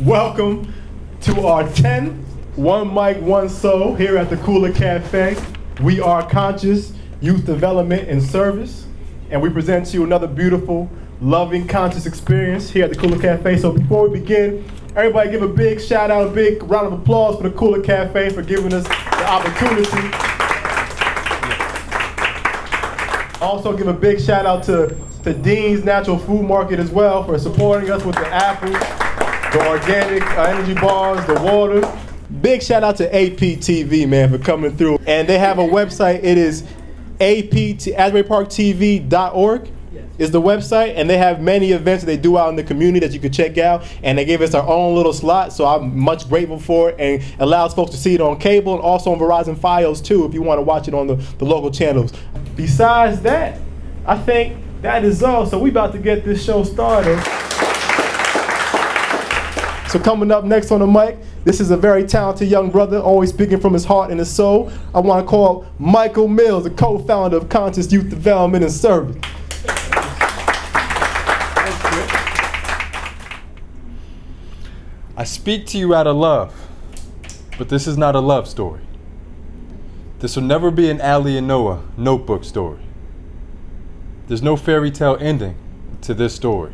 Welcome to our 10th One Mic, One Soul here at the Kula Cafe. We are Conscious Youth Development and Service, and we present to you another beautiful, loving, conscious experience here at the Kula Cafe. So before we begin, everybody give a big shout out, a big round of applause for the Kula Cafe for giving us the opportunity. Also give a big shout out to Dean's Natural Food Market as well for supporting us with the apples, the organic energy bars, the water. Big shout out to APTV, man, for coming through. And they have a website. It is AsburyParkTV.org is the website, and they have many events that they do out in the community that you could check out. And they gave us our own little slot, so I'm much grateful for it, and allows folks to see it on cable and also on Verizon Fios too if you want to watch it on the local channels. Besides that, I think that is all. So we about to get this show started. So coming up next on the mic, this is a very talented young brother, always speaking from his heart and his soul. I want to call Michael Mills, the co-founder of Conscious Youth Development and Service. I speak to you out of love, but this is not a love story. This will never be an Allie and Noah notebook story. There's no fairy tale ending to this story.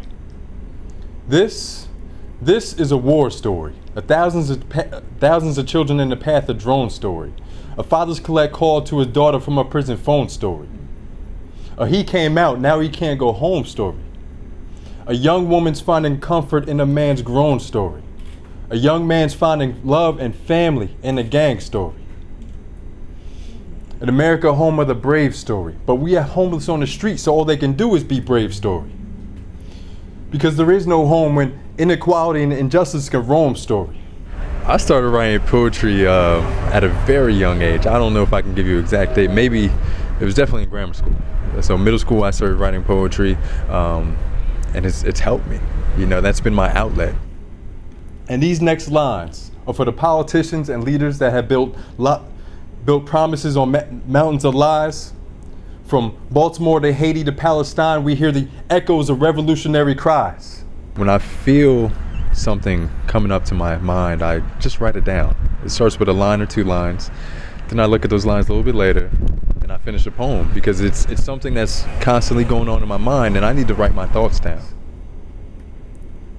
This is a war story, a thousands of children in the path of drone story, a father's collect call to his daughter from a prison phone story, a he came out, now he can't go home story, a young woman's finding comfort in a man's grown story, a young man's finding love and family in a gang story. An America home of the brave story, but we are homeless on the street, so all they can do is be brave story. Because there is no home when inequality and injustice can roam story. I started writing poetry at a very young age. I don't know if I can give you an exact date. Maybe it was definitely in grammar school. So middle school I started writing poetry, and it's helped me. You know, that's been my outlet. And these next lines are for the politicians and leaders that have built promises on mountains of lies. From Baltimore to Haiti to Palestine, we hear the echoes of revolutionary cries. When I feel something coming up to my mind, I just write it down. It starts with a line or two lines. Then I look at those lines a little bit later, and I finish a poem because it's something that's constantly going on in my mind, and I need to write my thoughts down.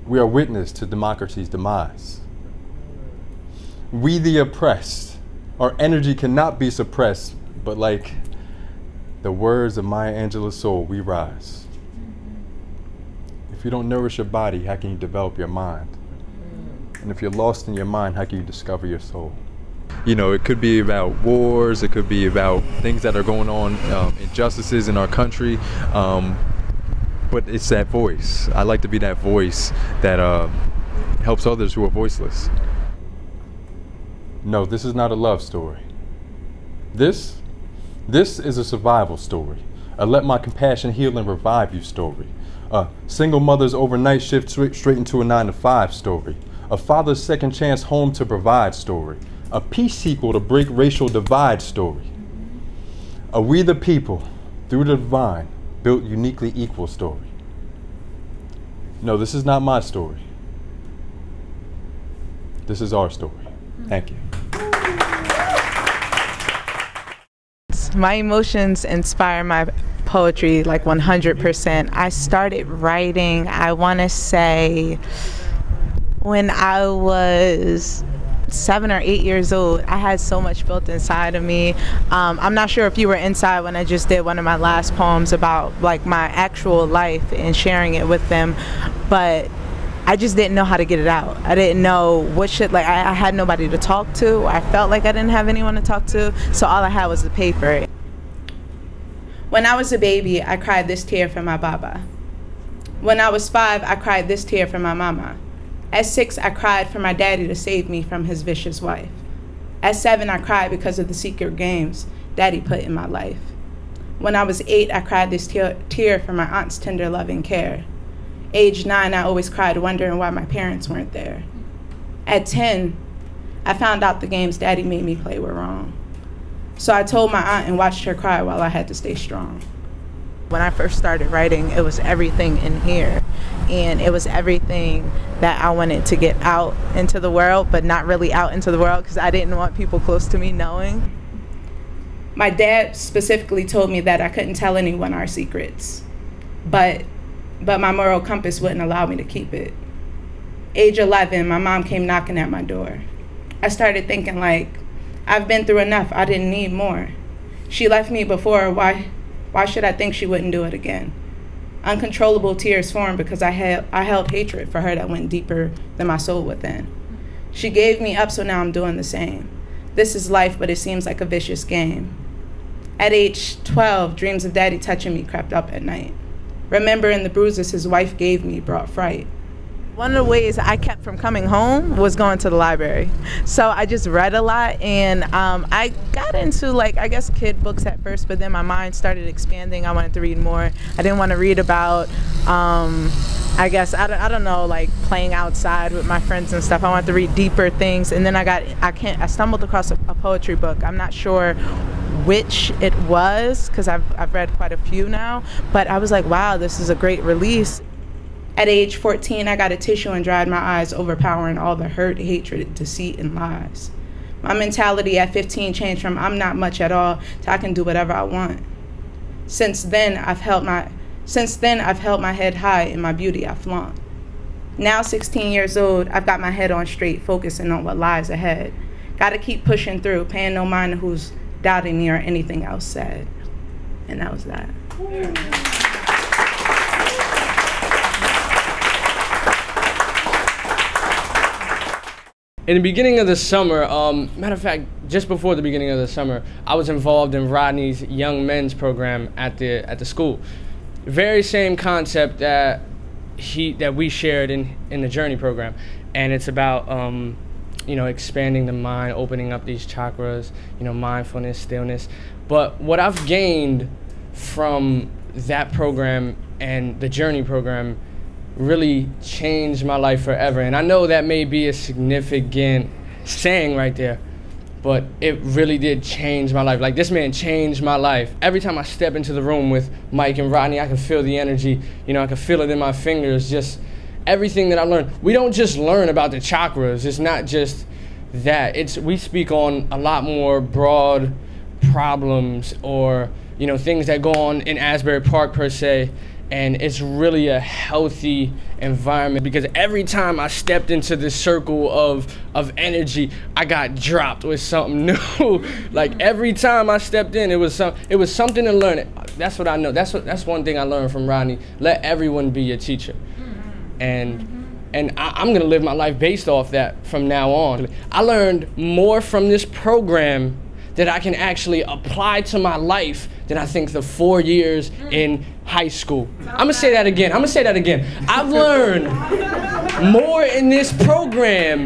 We are witness to democracy's demise. We the oppressed, our energy cannot be suppressed, but like the words of Maya Angelou's soul, we rise. If you don't nourish your body, how can you develop your mind? And if you're lost in your mind, how can you discover your soul? You know, it could be about wars, it could be about things that are going on, injustices in our country, but it's that voice. I like to be that voice that helps others who are voiceless. No, this is not a love story. This is a survival story, a let my compassion heal and revive you story, a single mother's overnight shift straight into a 9-to-5 story, a father's second chance home to provide story, a peace sequel to break racial divide story, a we the people, through the divine, built uniquely equal story. No, this is not my story. This is our story. Thank you. My emotions inspire my poetry like 100%. I started writing, I want to say, when I was 7 or 8 years old. I had so much built inside of me. I'm not sure if you were inside when I just did one of my last poems about like my actual life and sharing it with them, but I just didn't know how to get it out. I didn't know what shit, like I had nobody to talk to. I felt like I didn't have anyone to talk to, so all I had was the paper. When I was a baby, I cried this tear for my baba. When I was 5, I cried this tear for my mama. At 6, I cried for my daddy to save me from his vicious wife. At 7, I cried because of the secret games daddy put in my life. When I was 8, I cried this tear for my aunt's tender loving care. Age 9, I always cried wondering why my parents weren't there. At 10, I found out the games daddy made me play were wrong. So I told my aunt and watched her cry while I had to stay strong. When I first started writing, it was everything in here, and it was everything that I wanted to get out into the world, but not really out into the world because I didn't want people close to me knowing. My dad specifically told me that I couldn't tell anyone our secrets, but my moral compass wouldn't allow me to keep it. Age 11, my mom came knocking at my door. I started thinking, like, I've been through enough, I didn't need more. She left me before, why should I think she wouldn't do it again? Uncontrollable tears formed because I held hatred for her that went deeper than my soul within. She gave me up, so now I'm doing the same. This is life, but it seems like a vicious game. At age 12, dreams of daddy touching me crept up at night. Remembering the bruises his wife gave me brought fright. One of the ways I kept from coming home was going to the library. So I just read a lot, and I got into, like, I guess kid books at first, but then my mind started expanding. I wanted to read more. I didn't want to read about, I guess, I don't know, like playing outside with my friends and stuff. I wanted to read deeper things, and then I stumbled across a poetry book. I'm not sure which it was, because I've read quite a few now, but I was like, wow, this is a great release. At age 14, I got a tissue and dried my eyes, overpowering all the hurt, hatred, deceit, and lies. My mentality at 15 changed from I'm not much at all to I can do whatever I want. Since then, I've held my head high, and my beauty I flaunt. Now 16 years old, I've got my head on straight, focusing on what lies ahead. Gotta keep pushing through, paying no mind to who's doubting me or anything else said. And that was that. In the beginning of the summer, matter of fact, just before the beginning of the summer, I was involved in Rodney's Young Men's program at the school. Very same concept that we shared in the Journey program, and it's about expanding the mind, opening up these chakras, mindfulness, stillness. But what I've gained from that program and the Journey program really changed my life forever. And I know that may be a significant saying right there, but it really did change my life. Like, this man changed my life. Every time I step into the room with Mike and Rodney, I can feel the energy. I can feel it in my fingers. Just everything that I learned. We don't just learn about the chakras. It's not just that. We speak on a lot more broad problems, or things that go on in Asbury Park per se. And it's really a healthy environment, because every time I stepped into this circle of energy, I got dropped with something new. Like, every time I stepped in, it was something to learn. That's what I know. That's one thing I learned from Rodney. Let everyone be your teacher. And I'm gonna live my life based off that from now on. I learned more from this program that I can actually apply to my life than I think the 4 years in high school. I'm gonna say that again. I've learned more in this program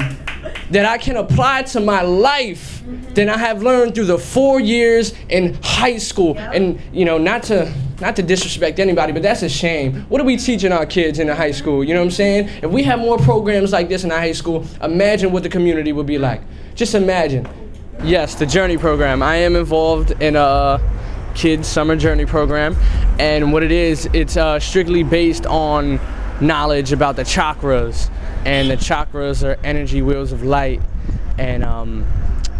that I can apply to my life than I have learned through the 4 years in high school. And not to disrespect anybody, but that's a shame. What are we teaching our kids in the high school? You know what I'm saying? If we have more programs like this in our high school, imagine what the community would be like. Just imagine. Yes, the Journey program. I am involved in a kids summer Journey program, and what it is, it's strictly based on knowledge about the chakras, and the chakras are energy wheels of light, and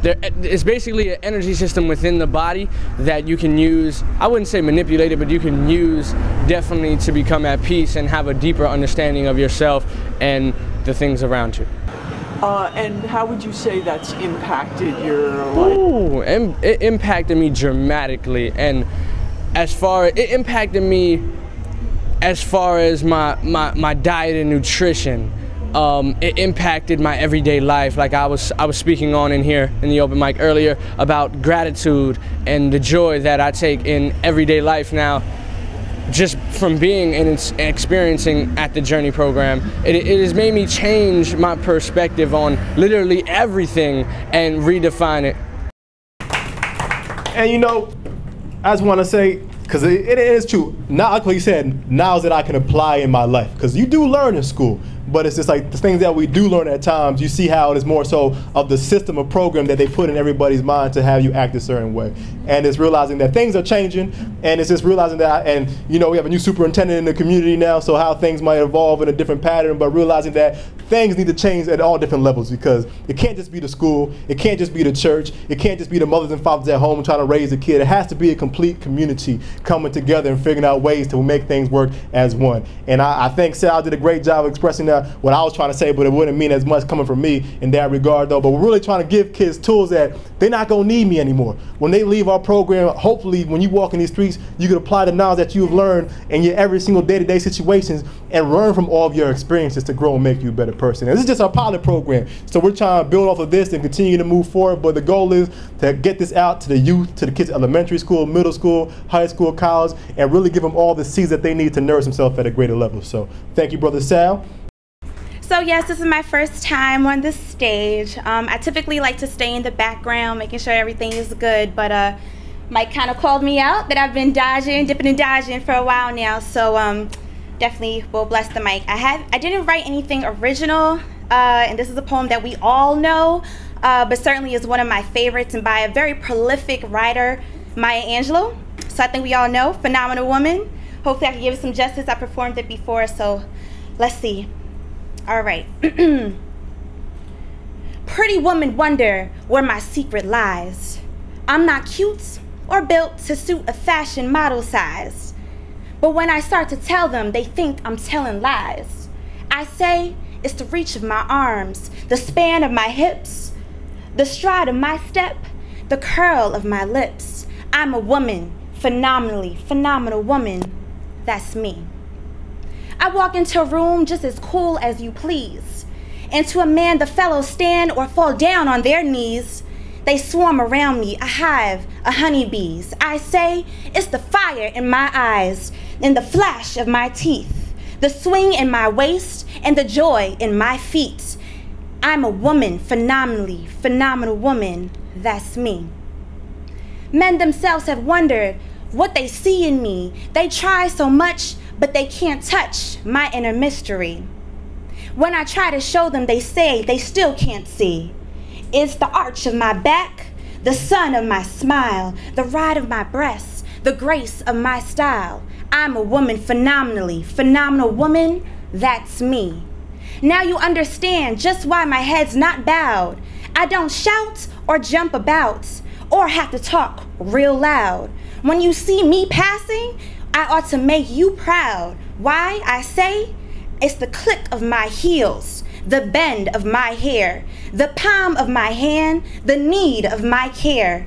it's basically an energy system within the body that you can use. I wouldn't say manipulate it, but you can use definitely to become at peace and have a deeper understanding of yourself and the things around you. And how would you say that's impacted your life? Ooh, it impacted me dramatically, and it impacted me as far as my diet and nutrition. It impacted my everyday life. Like I was speaking on in here in the open mic earlier about gratitude and the joy that I take in everyday life now, just from being and experiencing at the Journey program. It has made me change my perspective on literally everything and redefine it. And I just want to say, because it is true, now, like you said, now that I can apply in my life, because you do learn in school, but it's just like the things that we do learn at times, you see how it is more so of the system of program that they put in everybody's mind to have you act a certain way. And it's realizing that things are changing, and it's just realizing that, and you know, we have a new superintendent in the community now, so how things might evolve in a different pattern, but realizing that things need to change at all different levels, because it can't just be the school, it can't just be the church, it can't just be the mothers and fathers at home trying to raise a kid. It has to be a complete community coming together and figuring out ways to make things work as one. And I think Sal did a great job of expressing what I was trying to say, but it wouldn't mean as much coming from me in that regard though. But we're really trying to give kids tools that they're not gonna need me anymore. When they leave our program, hopefully when you walk in these streets, you can apply the knowledge that you've learned in your every single day-to-day situations and learn from all of your experiences to grow and make you a better person. And this is just our pilot program. So we're trying to build off of this and continue to move forward, but the goal is to get this out to the youth, to the kids at elementary school, middle school, high school, college, and really give them all the seeds that they need to nourish themselves at a greater level. So thank you, Brother Sal. So yes, this is my first time on the stage. I typically like to stay in the background, making sure everything is good, but Mike kind of called me out that I've been dipping and dodging for a while now, so definitely will bless the mic. I didn't write anything original, and this is a poem that we all know, but certainly is one of my favorites, and by a very prolific writer, Maya Angelou. So I think we all know, phenomenal woman. Hopefully I can give it some justice. I performed it before, so let's see. All right. Pretty woman wonder where my secret lies. I'm not cute or built to suit a fashion model size. But when I start to tell them, they think I'm telling lies. I say it's the reach of my arms, the span of my hips, the stride of my step, the curl of my lips. I'm a woman, phenomenally phenomenal woman. That's me. I walk into a room just as cool as you please. And to a man, the fellows stand or fall down on their knees. They swarm around me, a hive of honeybees. I say it's the fire in my eyes and the flash of my teeth, the swing in my waist and the joy in my feet. I'm a woman, phenomenally phenomenal woman. That's me. Men themselves have wondered what they see in me. They try so much, but they can't touch my inner mystery. When I try to show them, they say they still can't see. It's the arch of my back, the sun of my smile, the ride of my breasts, the grace of my style. I'm a woman, phenomenally phenomenal woman. That's me. Now you understand just why my head's not bowed. I don't shout or jump about or have to talk real loud. When you see me passing, I ought to make you proud. Why? I say it's the click of my heels, the bend of my hair, the palm of my hand, the need of my care.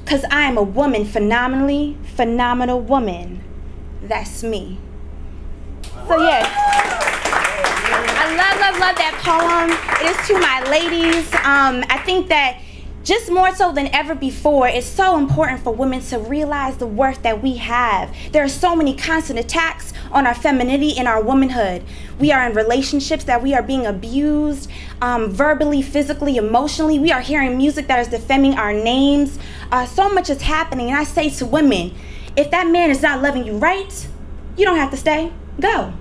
'Cause I am a woman, phenomenally phenomenal woman. That's me. So yes, I love that poem. It is to my ladies. I think that just more so than ever before, it's so important for women to realize the worth that we have. There are so many constant attacks on our femininity and our womanhood. We are in relationships that we are being abused, verbally, physically, emotionally. We are hearing music that is defaming our names. So much is happening, and I say to women, if that man is not loving you right, you don't have to stay. Go.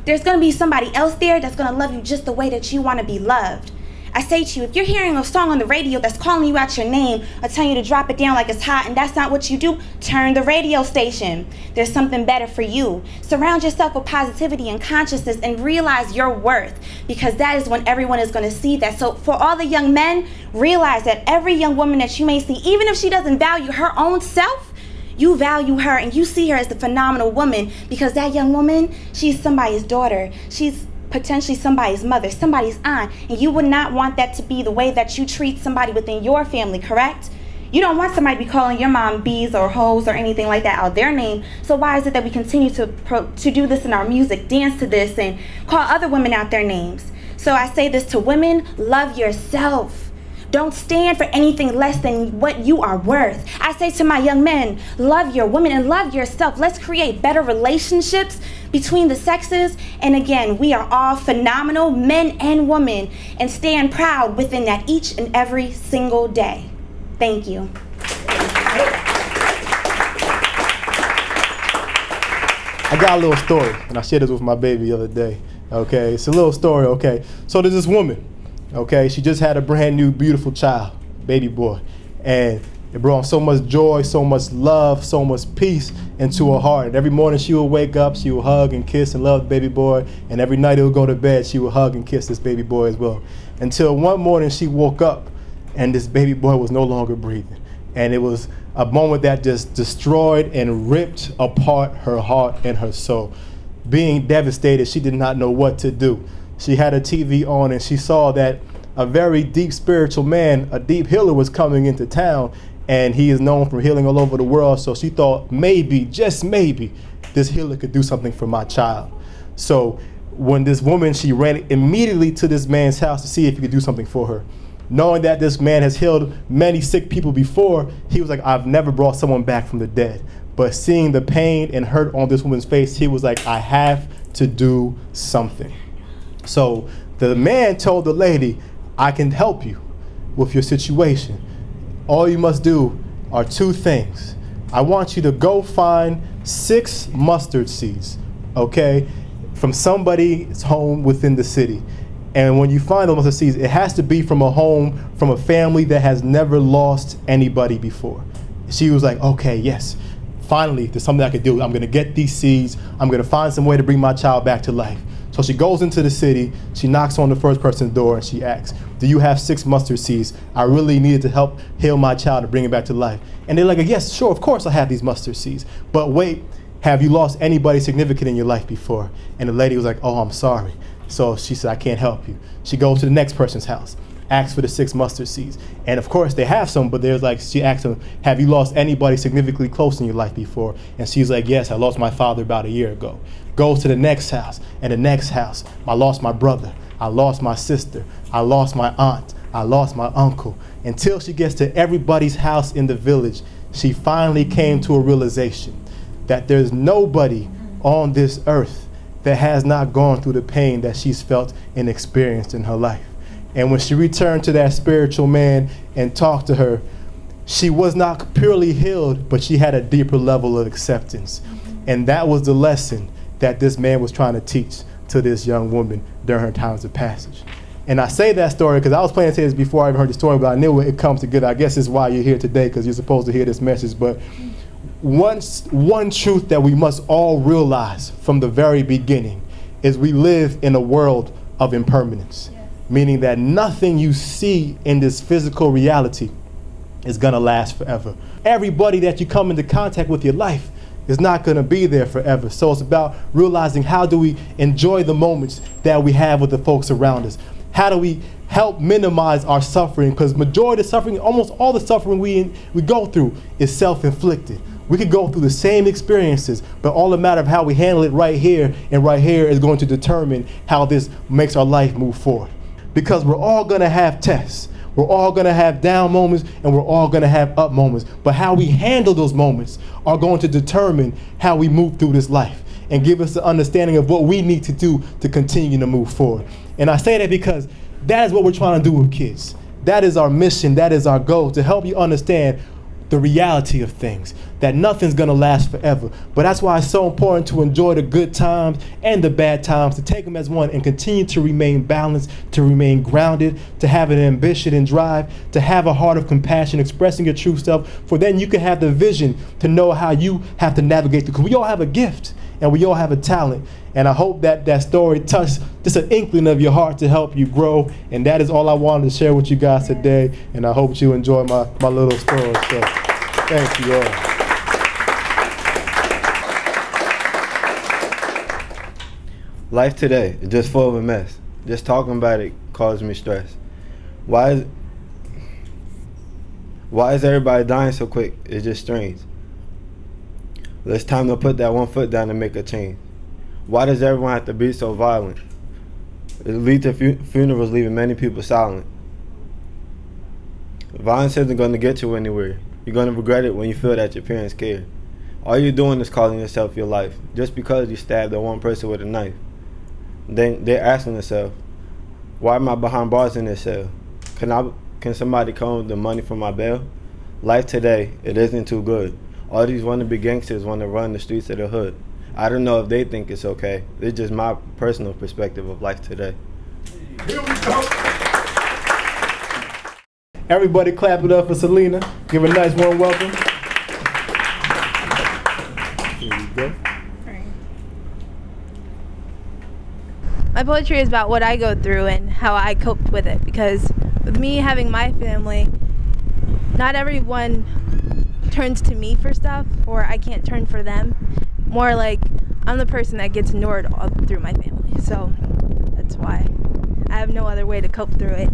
There's gonna be somebody else there that's gonna love you just the way that you wanna be loved. I say to you, if you're hearing a song on the radio that's calling you out your name or telling you to drop it down like it's hot and that's not what you do, turn the radio station. There's something better for you. Surround yourself with positivity and consciousness and realize your worth, because that is when everyone is going to see that. So for all the young men, realize that every young woman that you may see, even if she doesn't value her own self, you value her and you see her as the phenomenal woman, because that young woman, she's somebody's daughter. She's potentially somebody's mother, somebody's aunt, and you would not want that to be the way that you treat somebody within your family, correct? You don't want somebody to be calling your mom bees or hoes or anything like that out their name. So why is it that we continue to do this in our music, dance to this, and call other women out their names? So I say this to women, love yourself. Don't stand for anything less than what you are worth. I say to my young men, love your women and love yourself. Let's create better relationships between the sexes. And again, we are all phenomenal, men and women, and stand proud within that each and every single day. Thank you. I got a little story, and I shared this with my baby the other day. Okay, it's a little story, okay. So there's this woman, okay, she just had a brand new beautiful child, baby boy, and it brought so much joy, so much love, so much peace into her heart. And every morning she would wake up, she would hug and kiss and love the baby boy, and every night he would go to bed, she would hug and kiss this baby boy as well. Until one morning she woke up and this baby boy was no longer breathing. And it was a moment that just destroyed and ripped apart her heart and her soul. Being devastated, she did not know what to do. She had a TV on and she saw that a very deep spiritual man, a deep healer, was coming into town, and he is known for healing all over the world. So she thought maybe, just maybe, this healer could do something for my child. So when this woman, she ran immediately to this man's house to see if he could do something for her. Knowing that this man has healed many sick people before, he was like, I've never brought someone back from the dead. But seeing the pain and hurt on this woman's face, he was like, I have to do something. So the man told the lady, I can help you with your situation. All you must do are two things. I want you to go find 6 mustard seeds, okay, from somebody's home within the city. And when you find those mustard seeds, it has to be from a home, from a family that has never lost anybody before. She was like, okay, yes. Finally, there's something I could do. I'm gonna get these seeds. I'm gonna find some way to bring my child back to life. So she goes into the city, she knocks on the first person's door and she asks, do you have 6 mustard seeds? I really needed to help heal my child and bring it back to life. And they're like, yes, sure, of course I have these mustard seeds. But wait, have you lost anybody significant in your life before? And the lady was like, oh, I'm sorry. So she said, I can't help you. She goes to the next person's house, asks for the 6 mustard seeds. And of course they have some, but there's like, she asked them, have you lost anybody significantly close in your life before? And she's like, yes, I lost my father about a year ago. Goes to the next house and the next house. I lost my brother. I lost my sister. I lost my aunt. I lost my uncle. Until she gets to everybody's house in the village, she finally came to a realization that there's nobody on this earth that has not gone through the pain that she's felt and experienced in her life. And when she returned to that spiritual man and talked to her, she was not purely healed, but she had a deeper level of acceptance. And that was the lesson that this man was trying to teach to this young woman during her times of passage. And I say that story because I was planning to say this before I even heard the story, but I knew it comes together. I guess it's why you're here today, because you're supposed to hear this message. But one truth that we must all realize from the very beginning is we live in a world of impermanence. Yes. Meaning that nothing you see in this physical reality is gonna last forever. Everybody that you come into contact with in your life is not gonna be there forever. So it's about realizing, how do we enjoy the moments that we have with the folks around us? How do we help minimize our suffering? Because majority of suffering, almost all the suffering we go through is self-inflicted. We could go through the same experiences, but all the matter of how we handle it right here and right here is going to determine how this makes our life move forward. Because we're all gonna have tests. We're all gonna have down moments and we're all gonna have up moments. But how we handle those moments are going to determine how we move through this life and give us the understanding of what we need to do to continue to move forward. And I say that because that is what we're trying to do with kids. That is our mission, that is our goal, to help you understand the reality of things, that nothing's gonna last forever. But that's why it's so important to enjoy the good times and the bad times, to take them as one and continue to remain balanced, to remain grounded, to have an ambition and drive, to have a heart of compassion, expressing your true self, for then you can have the vision to know how you have to navigate through. Because we all have a gift and we all have a talent. And I hope that that story touched just an inkling of your heart to help you grow. And that is all I wanted to share with you guys today. And I hope you enjoy my little story. So thank you all. Life today is just full of a mess. Just talking about it causes me stress. Why is everybody dying so quick? It's just strange. It's time to put that one foot down and make a change. Why does everyone have to be so violent? It leads to funerals leaving many people silent. Violence isn't going to get you anywhere. You're going to regret it when you feel that your parents care. All you're doing is calling yourself your life, just because you stabbed that one person with a knife. Then they're asking themselves, why am I behind bars in this cell? Can somebody come with the money for my bail? Life today, it isn't too good. All these wannabe gangsters want to run the streets of the hood. I don't know if they think it's okay. It's just my personal perspective of life today. Here we go. Everybody clap it up for Selena. Give a nice warm welcome. Here we go. My poetry is about what I go through and how I coped with it, because with me having my family, not everyone turns to me for stuff, or I can't turn for them. More like I'm the person that gets ignored all through my family, so that's why I have no other way to cope through it.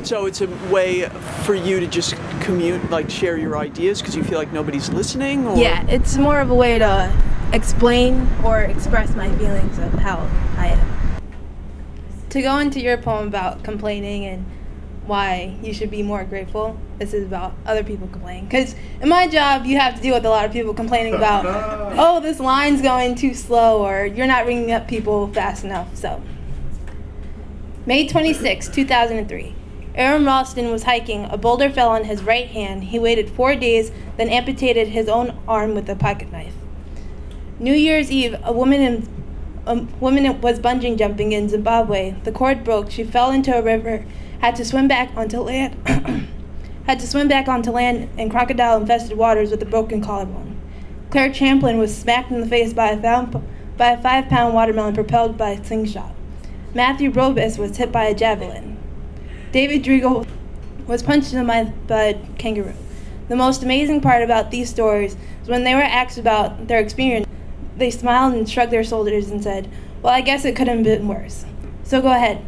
So it's a way for you to just commute, like share your ideas because you feel like nobody's listening? Or? Yeah, it's more of a way to explain or express my feelings of how I am. To go into your poem about complaining and why you should be more grateful, this is about other people complaining. Because in my job, you have to deal with a lot of people complaining about, oh, this line's going too slow, or you're not ringing up people fast enough. So, May 26, 2003. Aaron Ralston was hiking. A boulder fell on his right hand. He waited 4 days, then amputated his own arm with a pocket knife. New Year's Eve, a woman was bungee jumping in Zimbabwe. The cord broke. She fell into a river, had to swim back onto land, in crocodile-infested waters with a broken collarbone. Claire Champlin was smacked in the face by a 5-pound watermelon propelled by a slingshot. Matthew Robus was hit by a javelin. David Driegel was punched in the mouth by a kangaroo. The most amazing part about these stories is when they were asked about their experience, they smiled and shrugged their shoulders and said, well, I guess it could have been worse. So go ahead,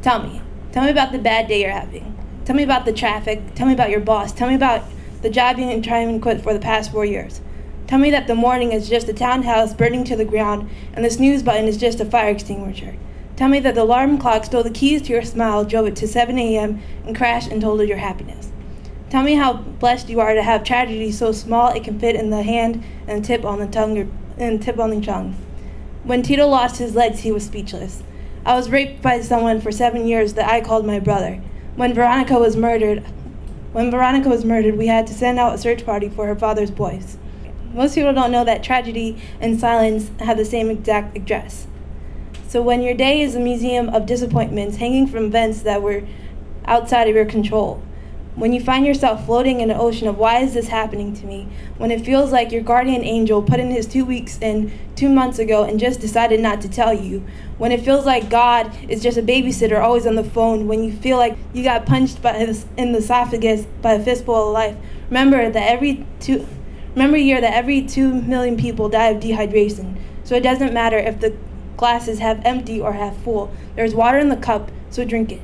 tell me. Tell me about the bad day you're having. Tell me about the traffic. Tell me about your boss. Tell me about the job you've been trying to quit for the past 4 years. Tell me that the morning is just a townhouse burning to the ground and the snooze button is just a fire extinguisher. Tell me that the alarm clock stole the keys to your smile, drove it to 7 a.m., and crashed and totaled your happiness. Tell me how blessed you are to have tragedy so small it can fit in the hand and tip on the tongue. When Tito lost his legs, he was speechless. I was raped by someone for 7 years that I called my brother. When Veronica was murdered, we had to send out a search party for her father's boys. Most people don't know that tragedy and silence have the same exact address. So when your day is a museum of disappointments hanging from events that were outside of your control, when you find yourself floating in an ocean of why is this happening to me, when it feels like your guardian angel put in his 2 weeks in 2 months ago and just decided not to tell you, when it feels like God is just a babysitter always on the phone, when you feel like you got punched in the esophagus by a fistful of life, remember a year that every 2 million people die of dehydration. So it doesn't matter if the glass is half empty or half full. There's water in the cup, so drink it.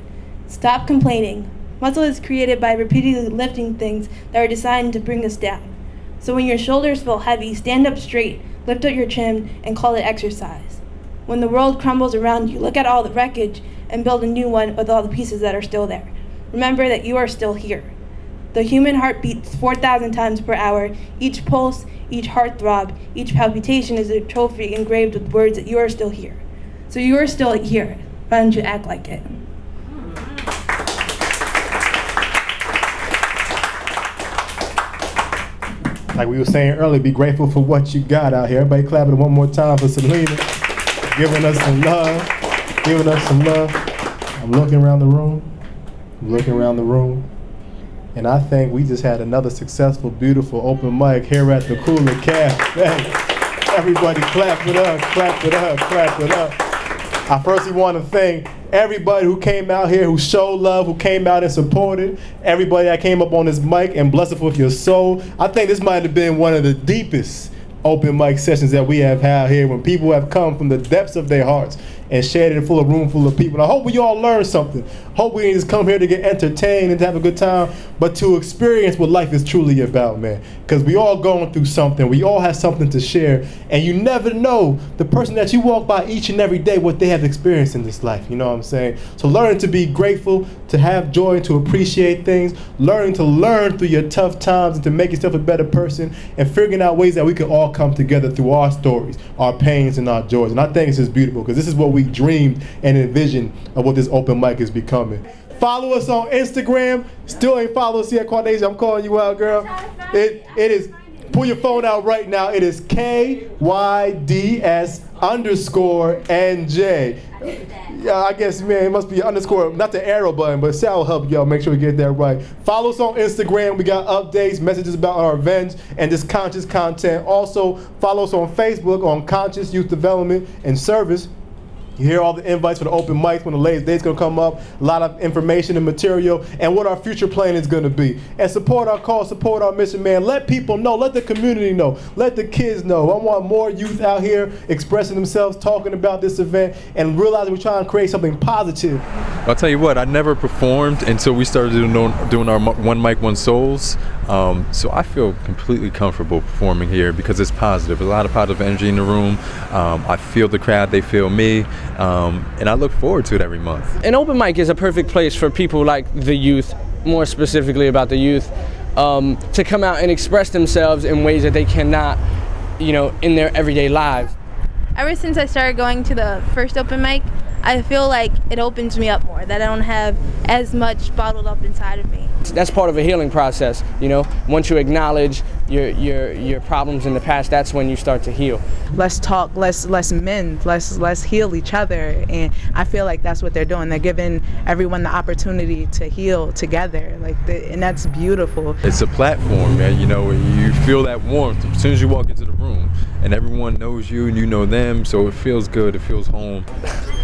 Stop complaining. Muscle is created by repeatedly lifting things that are designed to bring us down. So when your shoulders feel heavy, stand up straight, lift up your chin, and call it exercise. When the world crumbles around you, look at all the wreckage and build a new one with all the pieces that are still there. Remember that you are still here. The human heart beats 4,000 times per hour. Each pulse, each heartthrob, each palpitation is a trophy engraved with words that you are still here. So you are still here. Why don't you act like it? Like we were saying earlier, be grateful for what you got out here. Everybody clap it one more time for Selena. Giving us some love. Giving us some love. I'm looking around the room. And I think we just had another successful, beautiful open mic here at the Kula Cafe. Everybody clap it up, clap it up, clap it up. I firstly want to thank everybody who came out here, who showed love, who came out and supported, everybody that came up on this mic and blessed us with your soul. I think this might have been one of the deepest open mic sessions that we have had here, when people have come from the depths of their hearts and shared it in a room full of people. And I hope we all learned something. Hope we didn't just come here to get entertained and to have a good time, but to experience what life is truly about, man. Because we all going through something. We all have something to share. And you never know the person that you walk by each and every day, what they have experienced in this life. You know what I'm saying? So learning to be grateful, to have joy, and to appreciate things. Learning to learn through your tough times and to make yourself a better person. And figuring out ways that we can all come together through our stories, our pains, and our joys. And I think this is beautiful, because this is what we dreamed and envisioned of what this open mic is becoming. Follow us on Instagram. Still ain't follow us yet, K.Y.D.S. I'm calling you out, girl. It is Pull your phone out right now. It is K.Y.D.S_NJ. Yeah, I guess, man, it must be underscore, not the arrow button, but Sal will help y'all make sure we get that right. Follow us on Instagram. We got updates, messages about our events, and just conscious content. Also, follow us on Facebook on Conscious Youth Development and Service. You hear all the invites for the open mics when the latest date's gonna come up, a lot of information and material, and what our future plan is gonna be. And support our cause, support our mission, man. Let people know, let the community know, let the kids know. I want more youth out here expressing themselves, talking about this event, and realizing we're trying to create something positive. I'll tell you what, I never performed until we started doing our One Mic, One Souls. So I feel completely comfortable performing here because it's positive. There's a lot of positive energy in the room. I feel the crowd, they feel me. And I look forward to it every month. An open mic is a perfect place for people like the youth, more specifically about the youth, to come out and express themselves in ways that they cannot, you know, in their everyday lives. Ever since I started going to the first open mic, I feel like it opens me up more, that I don't have as much bottled up inside of me. That's part of a healing process, you know. Once you acknowledge your problems in the past, that's when you start to heal. Let's talk, let's mend, let's heal each other, and I feel like that's what they're doing. They're giving everyone the opportunity to heal together, and that's beautiful. It's a platform, man. You know, you feel that warmth as soon as you walk into the room, and everyone knows you and you know them, so it feels good, it feels home.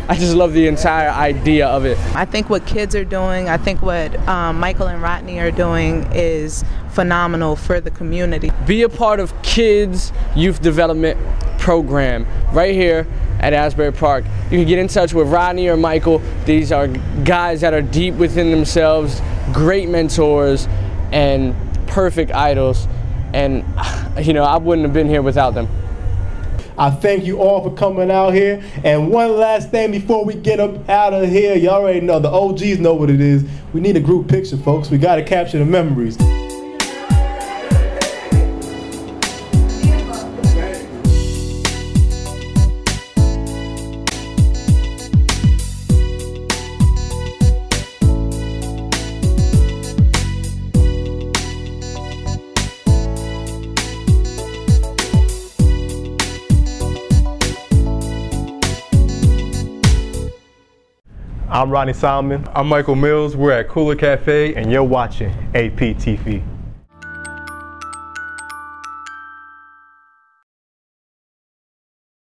I just love the entire idea of it. I think what kids are doing, I think what Michael and Rodney are doing is phenomenal for the community. Be a part of Kids Youth Development Program right here at Asbury Park. You can get in touch with Rodney or Michael. These are guys that are deep within themselves, great mentors, and perfect idols. And, you know, I wouldn't have been here without them. I thank you all for coming out here. And one last thing before we get up out of here, you already know, the OGs know what it is. We need a group picture, folks. We got to capture the memories. I'm Ronnie Solomon. I'm Michael Mills. We're at Kula Cafe. And you're watching APTV.